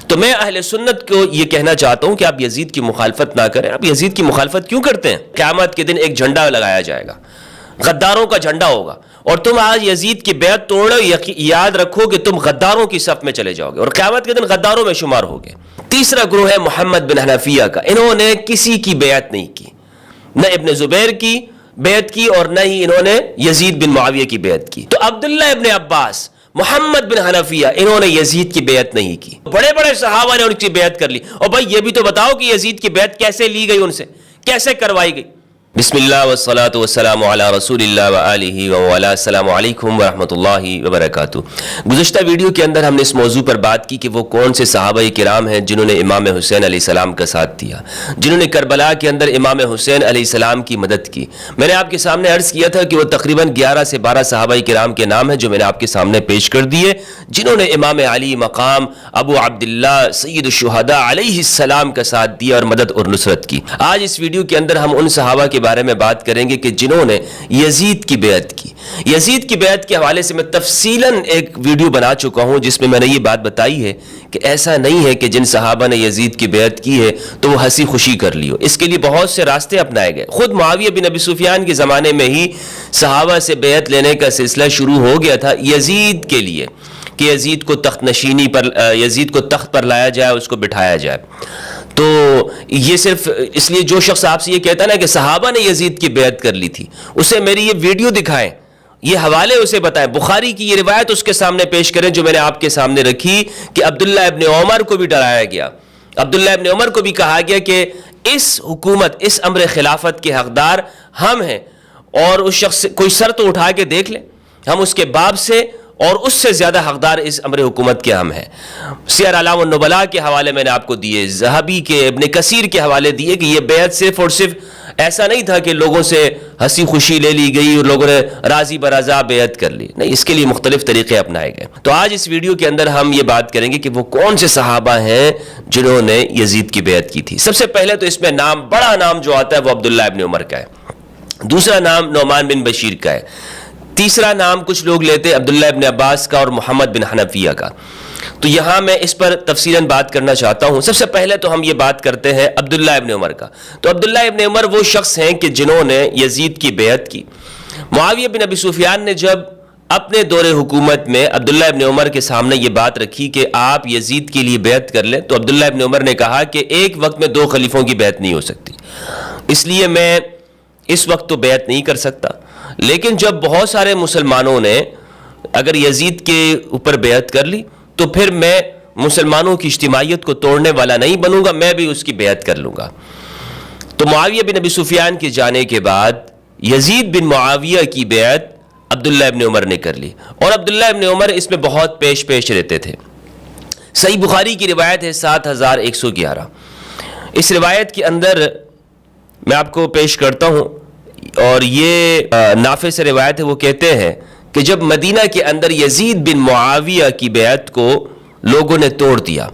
تو میں اہل سنت کو یہ کہنا چاہتا ہوں کہ آپ یزید کی مخالفت نہ کریں. آپ یزید کی مخالفت کیوں کرتے ہیں؟ قیامت کے دن ایک جھنڈا لگایا جائے گا، غداروں کا جھنڈا ہوگا، اور تم آج یزید کی بیعت توڑ لو، یاد رکھو کہ تم غداروں کی صف میں چلے جاؤ گے اور قیامت کے دن غداروں میں شمار ہوگے. تیسرا گروہ ہے محمد بن حنفیہ کا. انہوں نے کسی کی بیعت نہیں کی، نہ ابن زبیر کی بیعت کی اور نہ ہی انہوں نے یزید بن معاویہ کی بیعت کی. تو عبداللہ ابن عباس، محمد بن حنفیہ، انہوں نے یزید کی بیعت نہیں کی. بڑے بڑے صحابہ نے ان کی بیعت کر لی. اور بھائی یہ بھی تو بتاؤ کہ یزید کی بیعت کیسے لی گئی، ان سے کیسے کروائی گئی. بسم اللہ والصلاة والسلام علی رسول اللہ وآلہ وعلا. السلام علیکم ورحمۃ اللہ وبرکاتہ. گزشتہ ویڈیو کے اندر ہم نے اس موضوع پر بات کی کہ وہ کون سے صحابہ کرام ہیں جنہوں نے امام حسین علیہ السلام کا ساتھ دیا، جنہوں نے کربلا کے اندر امام حسین علیہ السلام کی مدد کی. میں نے آپ کے سامنے عرض کیا تھا کہ وہ تقریباً 11 سے 12 صحابہ کرام کے نام ہیں جو میں نے آپ کے سامنے پیش کر دیے، جنہوں نے امام علی مقام ابو عبداللہ سید الشہداء علیہ السلام کا ساتھ دیا اور مدد اور نصرت کی. آج اس ویڈیو کے اندر ہم ان صحابہ کے بارے میں بات کریں گے کہ جنہوں نے یزید کی بیعت کی. یزید کی بیعت کے حوالے سے میں تفصیلاً ایک ویڈیو بنا چکا ہوں جس میں نے یہ بات بتائی ہے کہ ایسا نہیں ہے کہ جن صحابہ نے یزید کی بیعت کی ہے تو وہ ہنسی خوشی کر لی ہو. اس کے لیے بہت سے راستے اپنائے گئے. خود معاویہ بن ابی سفیان کے زمانے میں ہی صحابہ سے بیعت لینے کا سلسلہ شروع ہو گیا تھا یزید کے لیے، کہ یزید کو تخت نشینی پر، یزید کو تخت پر لایا جائے، اس کو بٹھایا جائے. تو یہ صرف اس لیے جو شخص آپ سے یہ کہتا ہے نا کہ صحابہ نے یزید کی بیعت کر لی تھی، اسے میری یہ ویڈیو دکھائیں، یہ حوالے اسے بتائیں، بخاری کی یہ روایت اس کے سامنے پیش کریں جو میں نے آپ کے سامنے رکھی کہ عبداللہ ابن عمر کو بھی ڈرایا گیا، عبداللہ ابن عمر کو بھی کہا گیا کہ اس حکومت، اس امر خلافت کے حقدار ہم ہیں، اور اس شخص سے کوئی سر تو اٹھا کے دیکھ لیں، ہم اس کے باپ سے اور اس سے زیادہ حقدار اس امر حکومت کے ہم ہیں. سیر اعلام النبلاء کے حوالے میں نے آپ کو دیے، ذہبی کے، ابن کثیر کے حوالے دیے کہ یہ بیعت صرف اور صرف ایسا نہیں تھا کہ لوگوں سے ہنسی خوشی لے لی گئی اور لوگوں نے راضی برضا بیعت کر لی، نہیں، اس کے لیے مختلف طریقے اپنائے گئے. تو آج اس ویڈیو کے اندر ہم یہ بات کریں گے کہ وہ کون سے صحابہ ہیں جنہوں نے یزید کی بیعت کی تھی. سب سے پہلے تو اس میں نام، بڑا نام جو آتا ہے وہ عبداللہ ابن عمر کا ہے. دوسرا نام نعمان بن بشیر کا ہے. تیسرا نام کچھ لوگ لیتے عبداللہ ابن عباس کا اور محمد بن حنفیہ کا. تو یہاں میں اس پر تفصیلاً بات کرنا چاہتا ہوں. سب سے پہلے تو ہم یہ بات کرتے ہیں عبداللہ ابن عمر کا. تو عبداللہ ابن عمر وہ شخص ہیں کہ جنہوں نے یزید کی بیعت کی. معاویہ بن ابی سفیان نے جب اپنے دور حکومت میں عبداللہ ابن عمر کے سامنے یہ بات رکھی کہ آپ یزید کے لیے بیعت کر لیں، تو عبداللہ ابن عمر نے کہا کہ ایک وقت میں 2 خلیفوں کی بیعت نہیں ہو سکتی، اس لیے میں اس وقت تو بیعت نہیں کر سکتا. لیکن جب بہت سارے مسلمانوں نے اگر یزید کے اوپر بیعت کر لی تو پھر میں مسلمانوں کی اجتماعیت کو توڑنے والا نہیں بنوں گا، میں بھی اس کی بیعت کر لوں گا. تو معاویہ بن ابی سفیان کے جانے کے بعد یزید بن معاویہ کی بیعت عبداللہ ابن عمر نے کر لی، اور عبداللہ ابن عمر اس میں بہت پیش رہتے تھے. صحیح بخاری کی روایت ہے 7111. اس روایت کے اندر میں آپ کو پیش کرتا ہوں، اور یہ نافع سے روایت ہے. وہ کہتے ہیں کہ جب مدینہ کے اندر یزید بن معاویہ کی بیعت کو لوگوں نے توڑ دیا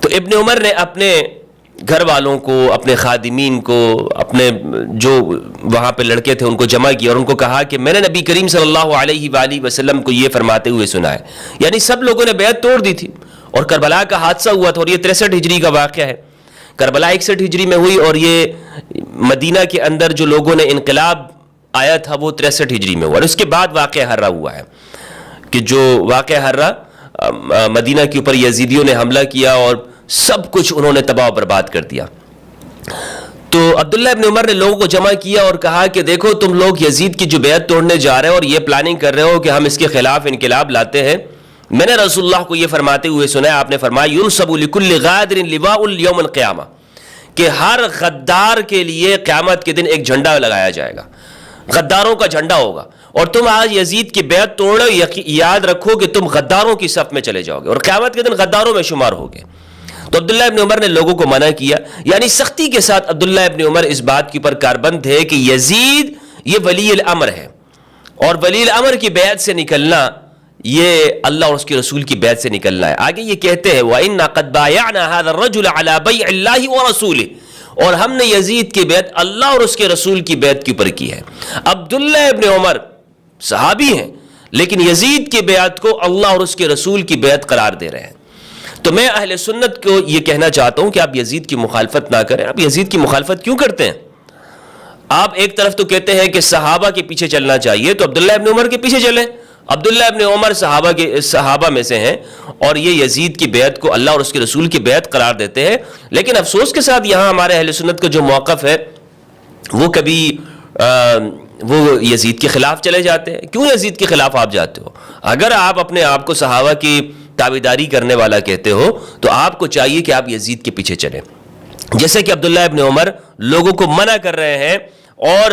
تو ابن عمر نے اپنے گھر والوں کو، اپنے خادمین کو، اپنے جو وہاں پہ لڑکے تھے ان کو جمع کیا اور ان کو کہا کہ میں نے نبی کریم صلی اللہ علیہ وآلہ وسلم کو یہ فرماتے ہوئے سنا ہے. یعنی سب لوگوں نے بیعت توڑ دی تھی اور کربلا کا حادثہ ہوا تھا، اور یہ 63 ہجری کا واقعہ ہے. کربلا 61 ہجری میں ہوئی اور یہ مدینہ کے اندر جو لوگوں نے انقلاب آیا تھا وہ 63 ہجری میں ہوا. اور اس کے بعد واقعہ ہرہ ہوا ہے کہ جو واقعہ ہرہ مدینہ کے اوپر یزیدیوں نے حملہ کیا اور سب کچھ انہوں نے تباہ و برباد کر دیا. تو عبداللہ ابن عمر نے لوگوں کو جمع کیا اور کہا کہ دیکھو تم لوگ یزید کی جو بیعت توڑنے جا رہے ہو اور یہ پلاننگ کر رہے ہو کہ ہم اس کے خلاف انقلاب لاتے ہیں، میں نے رسول اللہ کو یہ فرماتے ہوئے سنا ہے، آپ نے فرمایا ينصب لكل غادر لواء يوم القیامہ، کہ ہر غدار کے لیے قیامت کے دن ایک جھنڈا لگایا جائے گا، غداروں کا جھنڈا ہوگا، اور تم آج یزید کی بیعت توڑو، یاد رکھو کہ تم غداروں کی صف میں چلے جاؤ گے اور قیامت کے دن غداروں میں شمار ہوگے. تو عبداللہ ابن عمر نے لوگوں کو منع کیا، یعنی سختی کے ساتھ عبداللہ ابن عمر اس بات کے اوپر کاربند ہے کہ یزید یہ ولی الامر ہے، اور ولی الامر کی بیعت سے نکلنا یہ اللہ اور اس کے رسول کی بیعت سے نکلنا ہے. آگے یہ کہتے ہیں وَإِنَّا قَدْ بَايَعْنَا هَذَا الرَّجُلَ عَلَى بَيْعِ اللَّهِ وَرَسُولِهِ، اور ہم نے یزید کی بیعت اللہ اور اس کے رسول کی بیعت کے اوپر کی ہے. عبداللہ ابن عمر صحابی ہیں لیکن یزید کی بیعت کو اللہ اور اس کے رسول کی بیعت قرار دے رہے ہیں. تو میں اہل سنت کو یہ کہنا چاہتا ہوں کہ آپ یزید کی مخالفت نہ کریں. آپ یزید کی مخالفت کیوں کرتے ہیں؟ آپ ایک طرف تو کہتے ہیں کہ صحابہ کے پیچھے چلنا چاہیے، تو عبداللہ ابن عمر کے پیچھے چلیں. عبداللہ ابن عمر صحابہ میں سے ہیں، اور یہ یزید کی بیعت کو اللہ اور اس کے رسول کی بیعت قرار دیتے ہیں. لیکن افسوس کے ساتھ یہاں ہمارے اہل سنت کا جو موقف ہے وہ کبھی وہ یزید کے خلاف چلے جاتے ہیں. کیوں یزید کے خلاف آپ جاتے ہو؟ اگر آپ اپنے آپ کو صحابہ کی تابعداری کرنے والا کہتے ہو تو آپ کو چاہیے کہ آپ یزید کے پیچھے چلیں، جیسے کہ عبداللہ ابن عمر لوگوں کو منع کر رہے ہیں. اور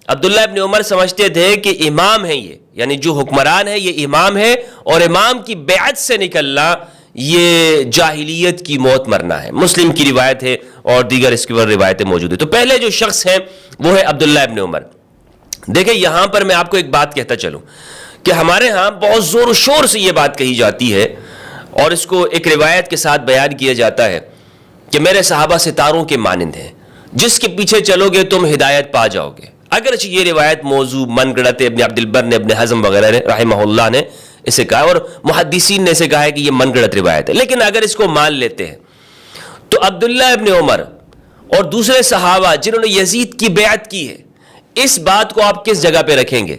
عبداللہ ابن عمر سمجھتے تھے کہ امام ہے یہ، یعنی جو حکمران ہے یہ امام ہے، اور امام کی بیعت سے نکلنا یہ جاہلیت کی موت مرنا ہے. مسلم کی روایت ہے اور دیگر اس کی روایتیں موجود ہیں. تو پہلے جو شخص ہیں وہ ہے عبداللہ ابن عمر. دیکھیں یہاں پر میں آپ کو ایک بات کہتا چلوں کہ ہمارے ہاں بہت زور و شور سے یہ بات کہی جاتی ہے اور اس کو ایک روایت کے ساتھ بیان کیا جاتا ہے کہ میرے صحابہ ستاروں کے مانند ہیں، جس کے پیچھے چلو گے تم ہدایت پا جاؤ گے. اگرچہ یہ روایت موضوع من گڑت ابن عبد البر نے، ابن حزم وغیرہ نے رحمہ اللہ نے اسے کہا، اور محدثین نے اسے کہا ہے کہ یہ من گڑت روایت ہے. لیکن اگر اس کو مان لیتے ہیں تو عبداللہ ابن عمر اور دوسرے صحابہ جنہوں نے یزید کی بیعت کی ہے، اس بات کو آپ کس جگہ پہ رکھیں گے؟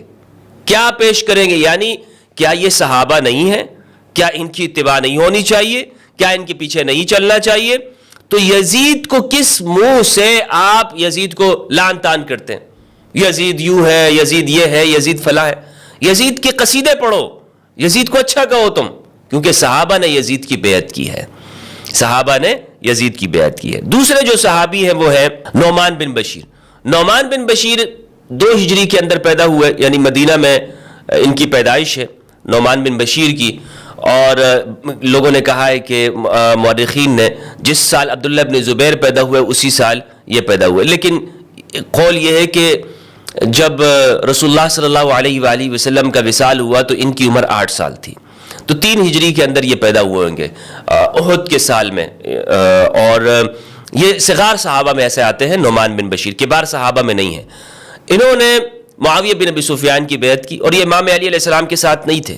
کیا پیش کریں گے؟ یعنی کیا یہ صحابہ نہیں ہیں؟ کیا ان کی اتباع نہیں ہونی چاہیے؟ کیا ان کے پیچھے نہیں چلنا چاہیے؟ تو یزید کو کس منہ سے آپ یزید کو لعن طعن کرتے ہیں؟ یزید یوں ہے، یزید یہ ہے، یزید فلاں ہے. یزید کے قصیدے پڑھو، یزید کو اچھا کہو تم، کیونکہ صحابہ نے یزید کی بیعت کی ہے. صحابہ نے یزید کی بیعت کی ہے. دوسرے جو صحابی ہیں وہ ہے نعمان بن بشیر. نعمان بن بشیر 2 ہجری کے اندر پیدا ہوئے، یعنی مدینہ میں ان کی پیدائش ہے نعمان بن بشیر کی. اور لوگوں نے کہا ہے کہ مورخین نے جس سال عبداللہ بن زبیر پیدا ہوئے اسی سال یہ پیدا ہوئے. لیکن قول یہ ہے کہ جب رسول اللہ صلی اللہ علیہ وآلہ وسلم کا وصال ہوا تو ان کی عمر 8 سال تھی، تو 3 ہجری کے اندر یہ پیدا ہوئے ہوں گے احد کے سال میں. اور یہ صغار صحابہ میں ایسے آتے ہیں نعمان بن بشیر، کبار صحابہ میں نہیں ہیں. انہوں نے معاویہ بن ابی سفیان کی بیعت کی، اور یہ امام علی علیہ السلام کے ساتھ نہیں تھے،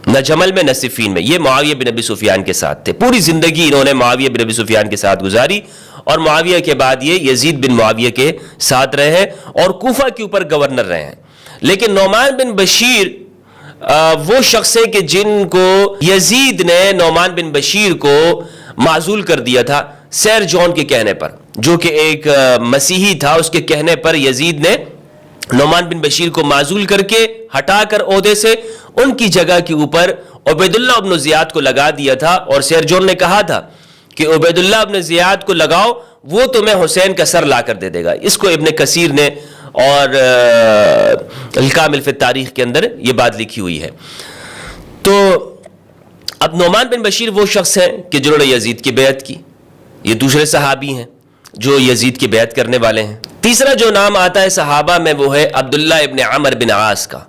نہ جمل میں نہ صفین میں. یہ معاویہ بن ابی سفیان کے ساتھ تھے. پوری زندگی انہوں نے معاویہ بن ابی سفیان کے ساتھ گزاری، اور معاویہ کے بعد یہ یزید بن معاویہ کے ساتھ رہے ہیں اور کوفہ کے اوپر گورنر رہے ہیں. لیکن نعمان بن بشیر وہ شخص ہے کہ جن کو یزید نے نعمان بن بشیر کو معزول کر دیا تھا سیر جون کے کہنے پر، جو کہ ایک مسیحی تھا. اس کے کہنے پر یزید نے نعمان بن بشیر کو معزول کر کے ہٹا کر عہدے سے ان کی جگہ کے اوپر عبید اللہ ابن زیاد کو لگا دیا تھا. اور سیر جون نے کہا تھا کہ عبید اللہ ابن زیاد کو لگاؤ، وہ تمہیں حسین کا سر لا کر دے دے گا. اس کو ابن کثیر نے اور الکامل فی التاریخ کے اندر یہ بات لکھی ہوئی ہے. تو اب نعمان بن بشیر وہ شخص ہیں کہ جنہوں نے یزید کی بیعت کی. یہ دوسرے صحابی ہیں جو یزید کی بیعت کرنے والے ہیں. تیسرا جو نام آتا ہے صحابہ میں وہ ہے عبداللہ ابن عمر بن عاص کا.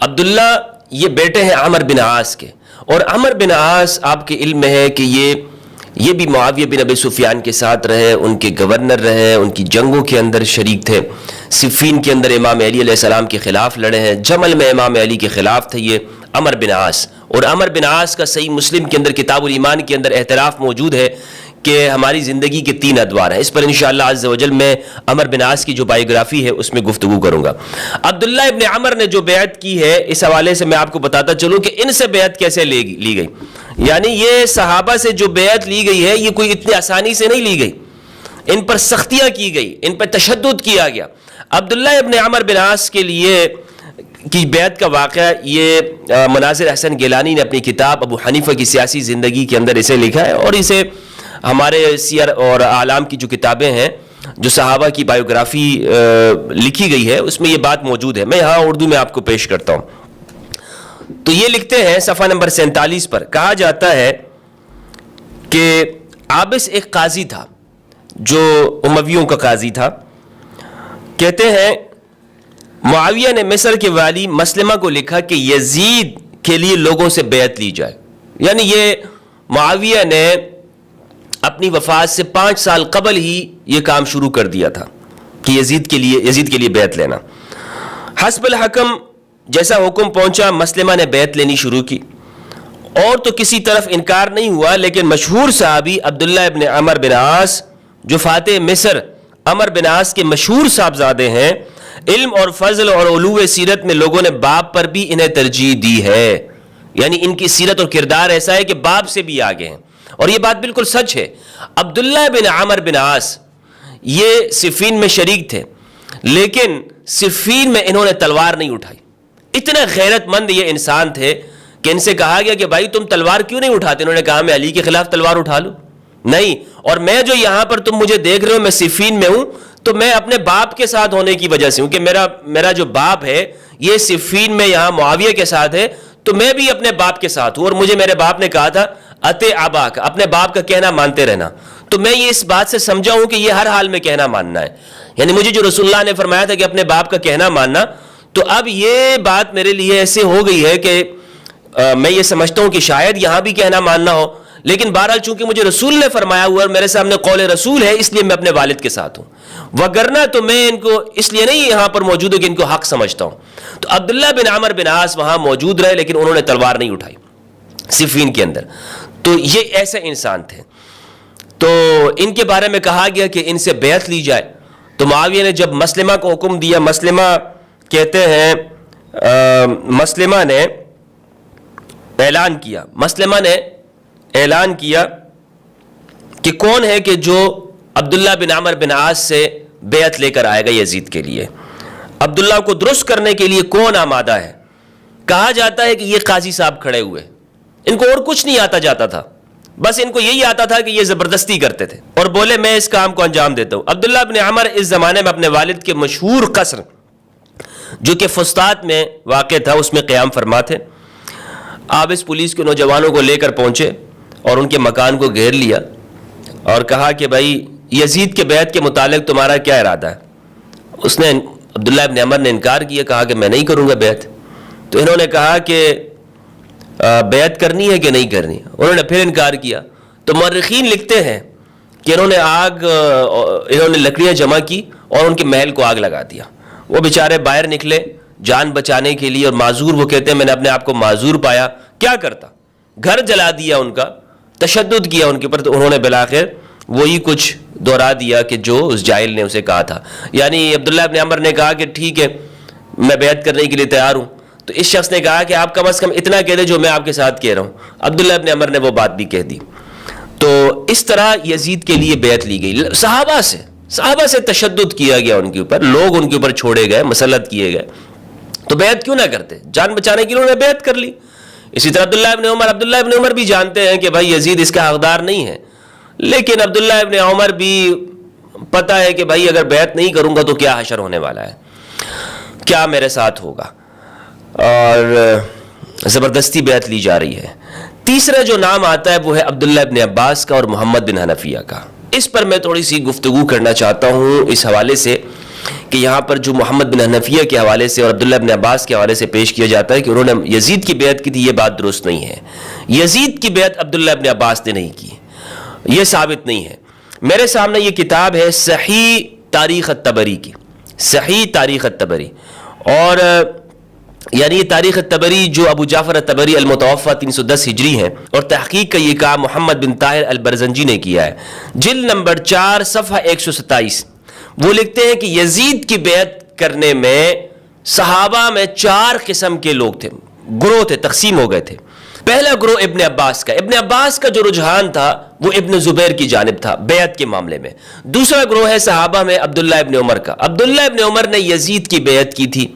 عبداللہ یہ بیٹے ہیں عمر بن عاص کے، اور عمر بن عاص آپ کے علم میں ہے کہ یہ بھی معاویہ بن ابی سفیان کے ساتھ رہے، ان کے گورنر رہے، ان کی جنگوں کے اندر شریک تھے. صفین کے اندر امام علی علیہ السلام کے خلاف لڑے ہیں، جمل میں امام علی کے خلاف تھے یہ عمر بن عاص. اور عمر بن عاص کا صحیح مسلم کے اندر کتاب الایمان کے اندر اعتراف موجود ہے کہ ہماری زندگی کے 3 ادوار ہیں. اس پر انشاءاللہ عز و جل میں عمر بن عاص کی جو بائیوگرافی ہے اس میں گفتگو کروں گا. عبداللہ ابن عمر نے جو بیعت کی ہے، اس حوالے سے میں آپ کو بتاتا چلوں کہ ان سے بیعت کیسے لی گئی. یعنی یہ صحابہ سے جو بیعت لی گئی ہے یہ کوئی اتنی آسانی سے نہیں لی گئی، ان پر سختیاں کی گئی، ان پر تشدد کیا گیا. عبداللہ ابن عمر بن عاص کے لیے کی بیعت کا واقعہ یہ مناظر احسن گیلانی نے اپنی کتاب ابو حنیفہ کی سیاسی زندگی کے اندر اسے لکھا ہے، اور اسے ہمارے سیر اور اعلام کی جو کتابیں ہیں جو صحابہ کی بائیوگرافی لکھی گئی ہے اس میں یہ بات موجود ہے. میں یہاں اردو میں آپ کو پیش کرتا ہوں. تو یہ لکھتے ہیں صفحہ نمبر 47 پر، کہا جاتا ہے کہ عابس ایک قاضی تھا جو امویوں کا قاضی تھا. کہتے ہیں معاویہ نے مصر کے والی مسلمہ کو لکھا کہ یزید کے لیے لوگوں سے بیعت لی جائے. یعنی یہ معاویہ نے اپنی وفات سے 5 سال قبل ہی یہ کام شروع کر دیا تھا کہ یزید کے لیے بیعت لینا. حسب الحکم جیسا حکم پہنچا مسلمہ نے بیعت لینی شروع کی، اور تو کسی طرف انکار نہیں ہوا، لیکن مشہور صحابی عبداللہ ابن عمر بن عاص جو فاتح مصر عمر بن عاص کے مشہور صاحبزادے ہیں، علم اور فضل اور علو سیرت میں لوگوں نے باپ پر بھی انہیں ترجیح دی ہے، یعنی ان کی سیرت اور کردار ایسا ہے کہ باپ سے بھی آگے ہیں، اور یہ بات بالکل سچ ہے۔ عبداللہ بن عمر بن عاص یہ صفین میں شریک تھے، لیکن صفین میں انہوں نے تلوار نہیں اٹھائی۔ اتنے غیرت مند یہ انسان تھے کہ ان سے کہا گیا کہ بھائی تم تلوار کیوں نہیں اٹھاتے؟ انہوں نے کہا میں علی کے خلاف تلوار اٹھا لوں؟ نہیں، اور میں جو یہاں پر تم مجھے دیکھ رہے ہو میں صفین میں ہوں تو میں اپنے باپ کے ساتھ ہونے کی وجہ سے ہوں، کہ میرا جو باپ ہے یہ صفین میں یہاں معاویہ کے ساتھ ہے، تو میں بھی اپنے باپ کے ساتھ ہوں، اور مجھے میرے باپ نے کہا تھا اتے آبا کا، اپنے باپ کا کہنا مانتے رہنا، تو میں یہ اس بات سے سمجھا ہوں کہ یہ ہر حال میں کہنا ماننا ہے، یعنی مجھے جو رسول اللہ نے فرمایا تھا کہ اپنے باپ کا کہنا ماننا، تو اب یہ بات میرے لیے ایسے ہو گئی ہے کہ میں یہ سمجھتا ہوں کہ شاید یہاں بھی کہنا ماننا ہو، لیکن بہرحال چونکہ مجھے رسول نے فرمایا ہوا اور میرے سامنے قول رسول ہے، اس لیے میں اپنے والد کے ساتھ ہوں، وگرنہ تو میں ان کو اس لیے نہیں یہاں پر موجود ہوں کہ ان کو حق سمجھتا ہوں۔ تو عبداللہ بن عمر بن عاص وہاں موجود رہے، لیکن انہوں نے تلوار نہیں اٹھائی صفین کے اندر، تو یہ ایسے انسان تھے۔ تو ان کے بارے میں کہا گیا کہ ان سے بیعت لی جائے، تو معاویہ نے جب مسلمہ کو حکم دیا، مسلمہ کہتے ہیں مسلمہ نے اعلان کیا کہ کون ہے کہ جو عبداللہ بن عمر بن عاص سے بیعت لے کر آئے گا یزید کے لیے، عبداللہ کو درست کرنے کے لیے کون آمادہ ہے؟ کہا جاتا ہے کہ یہ قاضی صاحب کھڑے ہوئے، ان کو اور کچھ نہیں آتا جاتا تھا، بس ان کو یہی آتا تھا کہ یہ زبردستی کرتے تھے، اور بولے میں اس کام کو انجام دیتا ہوں۔ عبداللہ بن عمر اس زمانے میں اپنے والد کے مشہور قصر جو کہ فسطاط میں واقع تھا اس میں قیام فرما تھے۔ آپ اس پولیس کے نوجوانوں کو لے کر پہنچے اور ان کے مکان کو گھیر لیا اور کہا کہ بھائی یزید کے بیعت کے متعلق تمہارا کیا ارادہ ہے؟ اس نے عبداللہ ابن عمر نے انکار کیا، کہا کہ میں نہیں کروں گا بیعت۔ تو انہوں نے کہا کہ بیعت کرنی ہے کہ نہیں کرنی؟ انہوں نے پھر انکار کیا۔ تو مورخین لکھتے ہیں کہ انہوں نے لکڑیاں جمع کی اور ان کے محل کو آگ لگا دیا۔ وہ بیچارے باہر نکلے جان بچانے کے لیے، اور معذور، وہ کہتے ہیں میں نے اپنے آپ کو معذور پایا، کیا کرتا، گھر جلا دیا ان کا، تشدد کیا ان کے اوپر، تو انہوں نے بالآخر وہی کچھ دہرا دیا کہ جو اس جاہل نے اسے کہا تھا۔ یعنی عبداللہ ابن عمر نے کہا کہ ٹھیک ہے میں بیعت کرنے کے لیے تیار ہوں، تو اس شخص نے کہا کہ آپ کم از کم اتنا کہہ دیں جو میں آپ کے ساتھ کہہ رہا ہوں۔ عبداللہ ابن عمر نے وہ بات بھی کہہ دی۔ تو اس طرح یزید کے لیے بیعت لی گئی۔ صحابہ سے تشدد کیا گیا ان کے اوپر، لوگ ان کے اوپر چھوڑے گئے، مسلط کیے گئے، تو بیعت کیوں نہ کرتے؟ جان بچانے کے لیے انہوں نے بیعت کر لی۔ اسی طرح عبداللہ ابن عمر بھی جانتے ہیں کہ بھائی یزید اس کا حقدار نہیں ہے، لیکن عبداللہ ابن عمر بھی پتہ ہے کہ بھائی اگر بیعت نہیں کروں گا تو کیا حشر ہونے والا ہے، کیا میرے ساتھ ہوگا، اور زبردستی بیعت لی جا رہی ہے۔ تیسرا جو نام آتا ہے وہ ہے عبداللہ ابن عباس کا اور محمد بن حنفیہ کا۔ اس پر میں تھوڑی سی گفتگو کرنا چاہتا ہوں اس حوالے سے کہ یہاں پر جو محمد بن حنفیہ کے حوالے سے اور عبداللہ ابن عباس کے حوالے سے پیش کیا جاتا ہے کہ انہوں نے یزید کی بیعت کی تھی، یہ بات درست نہیں ہے۔ یزید کی بیعت عبداللہ ابن عباس نے نہیں کی، یہ ثابت نہیں ہے۔ میرے سامنے یہ کتاب ہے صحیح تاریخ الطبری کی، صحیح تاریخ الطبری، اور یعنی یہ تاریخ الطبری جو ابو جعفر الطبری المتوفى 310 ہجری ہیں، اور تحقیق کا یہ کام محمد بن طاہر البرزنجی نے کیا ہے، جلد نمبر 4 صفحہ 127۔ وہ لکھتے ہیں کہ یزید کی بیعت کرنے میں صحابہ میں 4 قسم کے لوگ تھے، گروہ تھے، تقسیم ہو گئے تھے۔ پہلا گروہ ابن عباس کا جو رجحان تھا وہ ابن زبیر کی جانب تھا بیعت کے معاملے میں۔ دوسرا گروہ ہے صحابہ میں عبداللہ ابن عمر کا، عبداللہ ابن عمر نے یزید کی بیعت کی تھی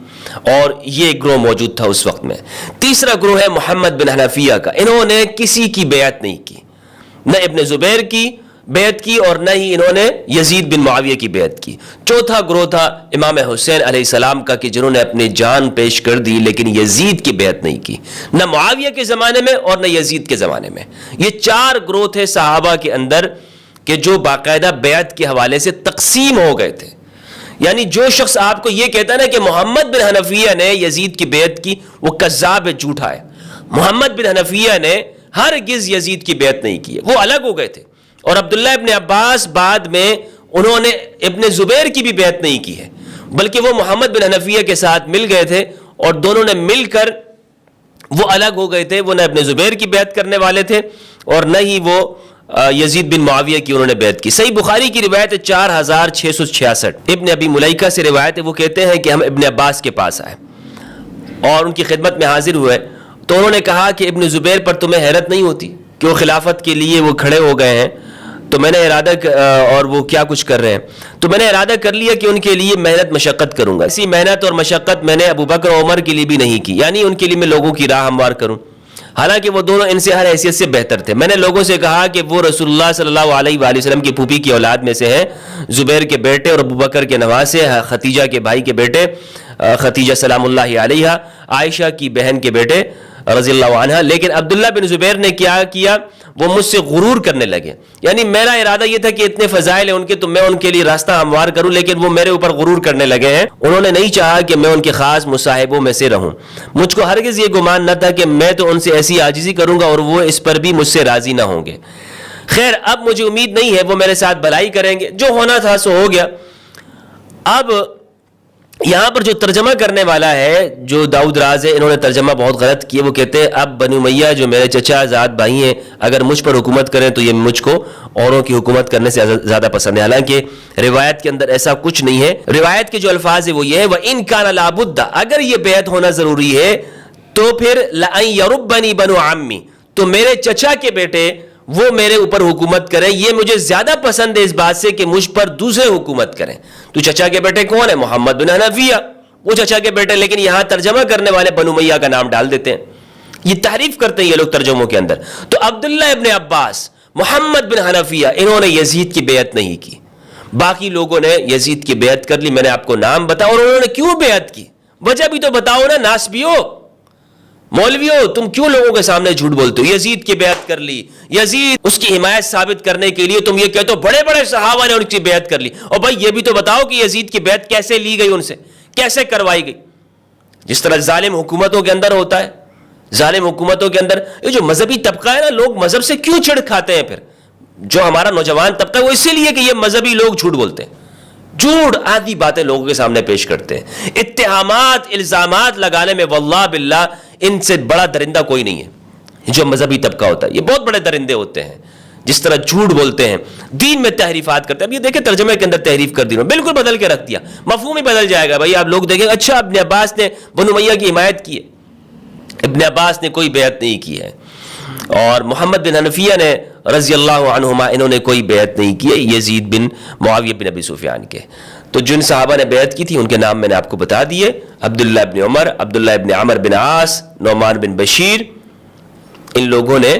اور یہ گروہ موجود تھا اس وقت میں۔ تیسرا گروہ ہے محمد بن حنفیہ کا، انہوں نے کسی کی بیعت نہیں کی، نہ ابن زبیر کی بیعت کی اور نہ ہی انہوں نے یزید بن معاویہ کی بیعت کی۔ چوتھا گروہ تھا امام حسین علیہ السلام کا کہ جنہوں نے اپنی جان پیش کر دی لیکن یزید کی بیعت نہیں کی، نہ معاویہ کے زمانے میں اور نہ یزید کے زمانے میں۔ یہ 4 گروہ تھے صحابہ کے اندر کہ جو باقاعدہ بیعت کے حوالے سے تقسیم ہو گئے تھے۔ یعنی جو شخص آپ کو یہ کہتا ہے نا کہ محمد بن حنفیہ نے یزید کی بیعت کی، وہ کذاب ہے، جھوٹا ہے۔ محمد بن حنفیہ نے ہرگز یزید کی بیعت نہیں کی، وہ الگ ہو گئے تھے۔ اور عبداللہ ابن عباس بعد میں انہوں نے ابن زبیر کی بھی بیعت نہیں کی ہے، بلکہ وہ محمد بن حنفیہ کے ساتھ مل گئے تھے اور دونوں نے مل کر وہ الگ ہو گئے تھے، وہ نہ ابن زبیر کی بیعت کرنے والے تھے اور نہ ہی وہ یزید بن معاویہ کی انہوں نے بیعت کی. صحیح بخاری کی روایت ہے 4666. ابن ابی ملیکہ سے روایت ہے، وہ کہتے ہیں کہ ہم ابن عباس کے پاس آئے اور ان کی خدمت میں حاضر ہوئے تو انہوں نے کہا کہ ابن زبیر پر تمہیں حیرت نہیں ہوتی کہ وہ خلافت کے لیے وہ کھڑے ہو گئے ہیں؟ تو میں نے ارادہ اور وہ کیا کچھ کر رہے ہیں، تو میں نے ارادہ کر لیا کہ ان کے لیے محنت مشقت کروں گا. اسی محنت اور مشقت میں نے ابو بکر اور عمر کے لیے بھی نہیں کی، یعنی ان کے لیے میں لوگوں کی راہ ہموار کروں، حالانکہ وہ دونوں ان سے ہر حیثیت سے بہتر تھے. میں نے لوگوں سے کہا کہ وہ رسول اللہ صلی اللہ علیہ وآلہ وسلم کی پھوپھی کی اولاد میں سے ہیں، زبیر کے بیٹے اور ابو بکر کے نواسے، خدیجہ کے بھائی کے بیٹے خدیجہ سلام اللہ علیہا، عائشہ کی بہن کے بیٹے رضی اللہ عنہ. لیکن عبداللہ بن زبیر نے کیا کیا، وہ مجھ سے غرور کرنے لگے. یعنی میرا ارادہ یہ تھا کہ اتنے فضائل ہیں ان کے تو میں ان کے لیے راستہ ہموار کروں، لیکن وہ میرے اوپر غرور کرنے لگے ہیں. انہوں نے نہیں چاہا کہ میں ان کے خاص مصاحبوں میں سے رہوں. مجھ کو ہرگز یہ گمان نہ تھا کہ میں تو ان سے ایسی عاجزی کروں گا اور وہ اس پر بھی مجھ سے راضی نہ ہوں گے. خیر اب مجھے امید نہیں ہے وہ میرے ساتھ بھلائی کریں گے، جو ہونا تھا سو ہو گیا. اب یہاں پر جو ترجمہ کرنے والا ہے جو داؤد راز ہے، انہوں نے ترجمہ بہت غلط کیا. وہ کہتے ہیں اب بنو امیہ جو میرے چچا زاد بھائی ہیں اگر مجھ پر حکومت کریں تو یہ مجھ کو اوروں کی حکومت کرنے سے زیادہ پسند ہے. حالانکہ روایت کے اندر ایسا کچھ نہیں ہے. روایت کے جو الفاظ ہے وہ یہ ہے وَإِن كَانَ لَابُدَّ، اگر یہ بیعت ہونا ضروری ہے تو پھر لَأَن يَرُبَّنِي بَنُو عَمِّي، تو میرے چچا کے بیٹے وہ میرے اوپر حکومت کریں. یہ مجھے زیادہ پسند ہے اس بات سے کہ مجھ پر دوسرے حکومت کریں. تو چچا کے بیٹے کون ہیں؟ محمد بن حنفیہ، وہ چچا کے بیٹے. لیکن یہاں ترجمہ کرنے والے بنو امیہ کا نام ڈال دیتے ہیں. یہ تعریف کرتے ہیں یہ لوگ ترجموں کے اندر. تو عبداللہ ابن عباس، محمد بن حنفیہ، انہوں نے یزید کی بیعت نہیں کی. باقی لوگوں نے یزید کی بیعت کر لی. میں نے آپ کو نام بتایا. اور انہوں نے کیوں بیعت کی؟ وجہ بھی تو بتاؤ نا. ناسبیو، مولویو، تم کیوں لوگوں کے سامنے جھوٹ بولتے ہو؟ یزید کی بیعت کر لی. یزید اس کی حمایت ثابت کرنے کے لیے تم یہ کہتے ہو بڑے بڑے صحابہ نے ان کی بیعت کر لی. اور بھائی یہ بھی تو بتاؤ کہ یزید کی بیعت کیسے لی گئی، ان سے کیسے کروائی گئی؟ جس طرح ظالم حکومتوں کے اندر ہوتا ہے. ظالم حکومتوں کے اندر یہ جو مذہبی طبقہ ہے نا، لوگ مذہب سے کیوں چھڑ کھاتے ہیں؟ پھر جو ہمارا نوجوان طبقہ ہے وہ اسی لیے کہ یہ مذہبی لوگ جھوٹ بولتے ہیں، جھوٹ آدھی باتیں لوگوں کے سامنے پیش کرتے ہیں. اتہامات، الزامات لگانے میں واللہ باللہ ان سے بڑا درندہ کوئی نہیں ہے. جو مذہبی طبقہ ہوتا ہے یہ بہت بڑے درندے ہوتے ہیں، جس طرح جھوٹ بولتے ہیں، دین میں تحریفات کرتے ہیں. اب یہ دیکھیں ترجمے کے اندر تحریف کر دی، بالکل بدل کے رکھ دیا. مفہوم ہی بدل جائے گا. بھائی آپ لوگ دیکھیں اچھا ابن عباس نے بنو امیہ کی حمایت کی ہے. ابن عباس نے کوئی بیعت نہیں کی ہے. اور محمد بن حنفیہ نے رضی اللہ عنہما، انہوں نے کوئی بیعت نہیں کی ہے یزید بن معاویہ بن ابی سفیان کے. تو جن صحابہ نے بیعت کی تھی ان کے نام میں نے آپ کو بتا دیے: عبداللہ ابن عمر، عبداللہ ابن عمر بن عاص، نعمان بن بشیر. ان لوگوں نے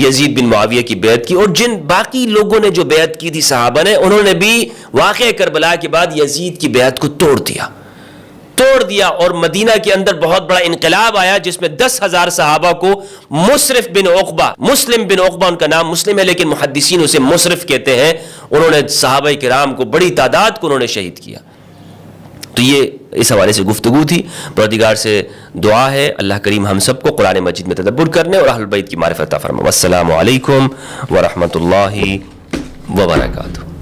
یزید بن معاویہ کی بیعت کی. اور جن باقی لوگوں نے جو بیعت کی تھی صحابہ نے، انہوں نے بھی واقعہ کربلا کے بعد یزید کی بیعت کو توڑ دیا. اور مدینہ کے اندر بہت بڑا انقلاب آیا جس میں 10,000 صحابہ کو مسرف بن عقبہ، مسلم بن عقبہ ان کا نام مسلم ہے لیکن محدثین اسے مسرف کہتے ہیں، انہوں نے صحابہ کرام کو بڑی تعداد کو انہوں نے شہید کیا. تو یہ اس حوالے سے گفتگو تھی. پروردگار سے دعا ہے اللہ کریم ہم سب کو قرآن مجید میں تدبر کرنے اور اہل بیت کی معرفت عطا فرمائے. والسلام علیکم ورحمۃ اللہ وبرکاتہ.